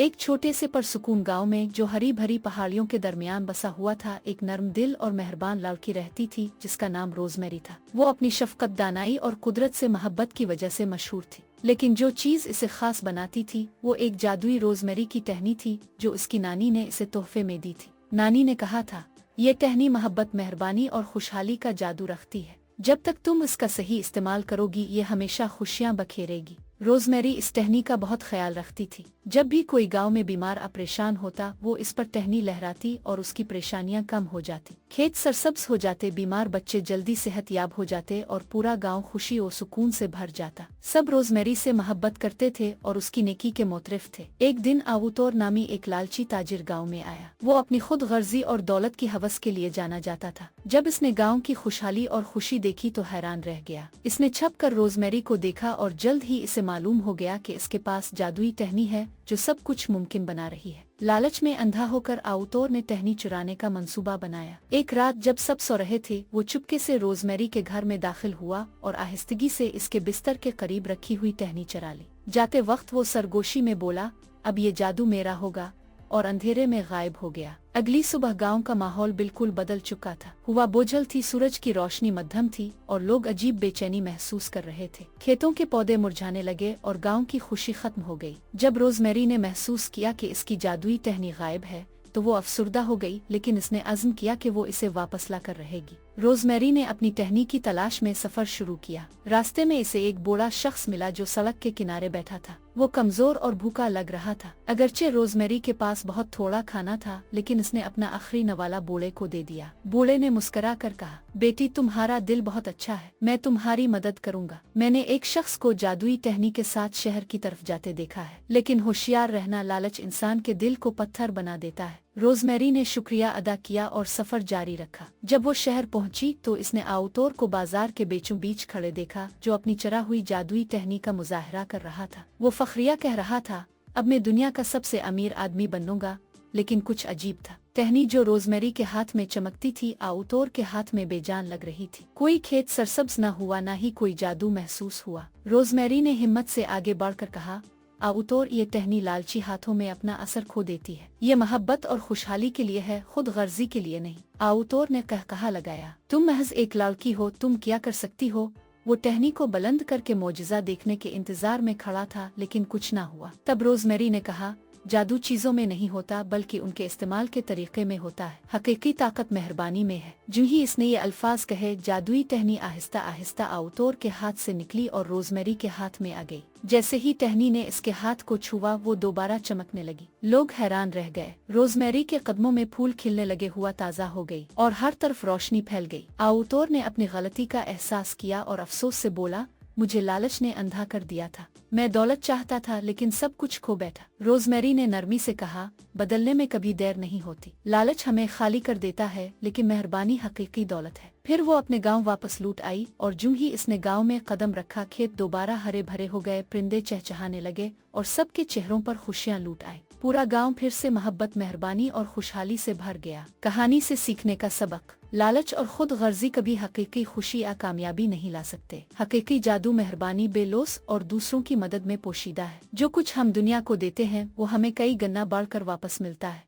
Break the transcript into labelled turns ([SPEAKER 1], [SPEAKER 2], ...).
[SPEAKER 1] एक छोटे से परसुकून गांव में जो हरी भरी पहाड़ियों के दरमियान बसा हुआ था, एक नर्म दिल और मेहरबान लड़की रहती थी जिसका नाम रोजमेरी था। वो अपनी शफकत, दानाई और कुदरत से मोहब्बत की वजह से मशहूर थी। लेकिन जो चीज इसे खास बनाती थी वो एक जादुई रोजमेरी की टहनी थी जो उसकी नानी ने इसे तोहफे में दी थी। नानी ने कहा था, ये टहनी मोहब्बत, मेहरबानी और खुशहाली का जादू रखती है। जब तक तुम इसका सही इस्तेमाल करोगी ये हमेशा खुशियां बखेरेगी। रोजमेरी इस टहनी का बहुत ख्याल रखती थी। जब भी कोई गांव में बीमार या परेशान होता वो इस पर टहनी लहराती और उसकी परेशानियां कम हो जाती। खेत सरसब्ज हो जाते, बीमार बच्चे जल्दी सेहतयाब हो जाते और पूरा गांव खुशी और सुकून से भर जाता। सब रोजमेरी से मोहब्बत करते थे और उसकी नेकी के मोतरफ थे। एक दिन आबूतौर नामी एक लालची ताजिर गाँव में आया। वो अपनी खुद गर्जी और दौलत की हवस के लिए जाना जाता था। जब इसने गाँव की खुशहाली और खुशी देखी तो हैरान रह गया। इसने छप कर रोजमेरी को देखा और जल्द ही इसे मालूम हो गया कि इसके पास जादुई टहनी है जो सब कुछ मुमकिन बना रही है। लालच में अंधा होकर आउतोर ने टहनी चुराने का मंसूबा बनाया। एक रात जब सब सो रहे थे वो चुपके से रोजमेरी के घर में दाखिल हुआ और आहिस्तगी से इसके बिस्तर के करीब रखी हुई टहनी चुरा ली। जाते वक्त वो सरगोशी में बोला, अब ये जादू मेरा होगा, और अंधेरे में गायब हो गया। अगली सुबह गांव का माहौल बिल्कुल बदल चुका था। हवा बोझल थी, सूरज की रोशनी मध्यम थी और लोग अजीब बेचैनी महसूस कर रहे थे। खेतों के पौधे मुरझाने लगे और गांव की खुशी खत्म हो गई। जब रोजमेरी ने महसूस किया कि इसकी जादुई टहनी गायब है तो वो अफसुर्दा हो गई, लेकिन इसने अज़्म किया कि वो इसे वापस लाकर रहेगी। रोजमेरी ने अपनी टहनी की तलाश में सफर शुरू किया। रास्ते में इसे एक बूढ़ा शख्स मिला जो सड़क के किनारे बैठा था। वो कमजोर और भूखा लग रहा था। अगरचे रोजमेरी के पास बहुत थोड़ा खाना था, लेकिन इसने अपना आखिरी नवाला बूढ़े को दे दिया। बूढ़े ने मुस्कुरा कर कहा, बेटी तुम्हारा दिल बहुत अच्छा है, मैं तुम्हारी मदद करूंगा। मैंने एक शख्स को जादुई टहनी के साथ शहर की तरफ जाते देखा है, लेकिन होशियार रहना, लालच इंसान के दिल को पत्थर बना देता है। रोजमेरी ने शुक्रिया अदा किया और सफर जारी रखा। जब वो शहर पहुंची तो इसने आउतोर को बाजार के बीचों बीच खड़े देखा जो अपनी चरा हुई जादुई टहनी का मुजाहरा कर रहा था। वो फखरिया कह रहा था, अब मैं दुनिया का सबसे अमीर आदमी बनूंगा। लेकिन कुछ अजीब था। टहनी जो रोजमेरी के हाथ में चमकती थी आउतोर के हाथ में बेजान लग रही थी। कोई खेत सरसब्ज न हुआ, न ही कोई जादू महसूस हुआ। रोजमेरी ने हिम्मत से आगे बढ़कर कहा, आउतोर, ये टहनी लालची हाथों में अपना असर खो देती है। ये मोहब्बत और खुशहाली के लिए है, खुद गर्जी के लिए नहीं। आउतोर ने कहा लगाया, तुम महज एक लड़की हो, तुम क्या कर सकती हो। वो टहनी को बुलंद करके मौजज़ा देखने के इंतजार में खड़ा था, लेकिन कुछ ना हुआ। तब रोजमेरी ने कहा, जादू चीजों में नहीं होता बल्कि उनके इस्तेमाल के तरीके में होता है। हकीकी ताकत मेहरबानी में है। जो ही इसने ये अल्फाज कहे, जादुई टहनी आहिस्ता आहिस्ता आउतोर के हाथ से निकली और रोजमेरी के हाथ में आ गई। जैसे ही टहनी ने इसके हाथ को छुआ वो दोबारा चमकने लगी। लोग हैरान रह गए। रोजमेरी के कदमों में फूल खिलने लगे, हुआ ताज़ा हो गई और हर तरफ रोशनी फैल गई। आउतोर ने अपनी गलती का एहसास किया और अफसोस से बोला, मुझे लालच ने अंधा कर दिया था। मैं दौलत चाहता था लेकिन सब कुछ खो बैठा। रोजमेरी ने नरमी से कहा, बदलने में कभी देर नहीं होती। लालच हमें खाली कर देता है, लेकिन मेहरबानी हकीकी दौलत है। फिर वो अपने गांव वापस लौट आई और जो ही इसने गांव में कदम रखा, खेत दोबारा हरे भरे हो गए, परिंदे चहचहाने लगे और सबके चेहरों पर खुशियां लूट आई। पूरा गांव फिर से मोहब्बत, मेहरबानी और खुशहाली से भर गया। कहानी से सीखने का सबक, लालच और खुद गर्जी कभी हकीकी खुशी या कामयाबी नहीं ला सकते। हकीकी जादू मेहरबानी, बेलौस और दूसरों की मदद में पोशीदा है। जो कुछ हम दुनिया को देते हैं वो हमें कई गुना बढ़कर वापस मिलता है।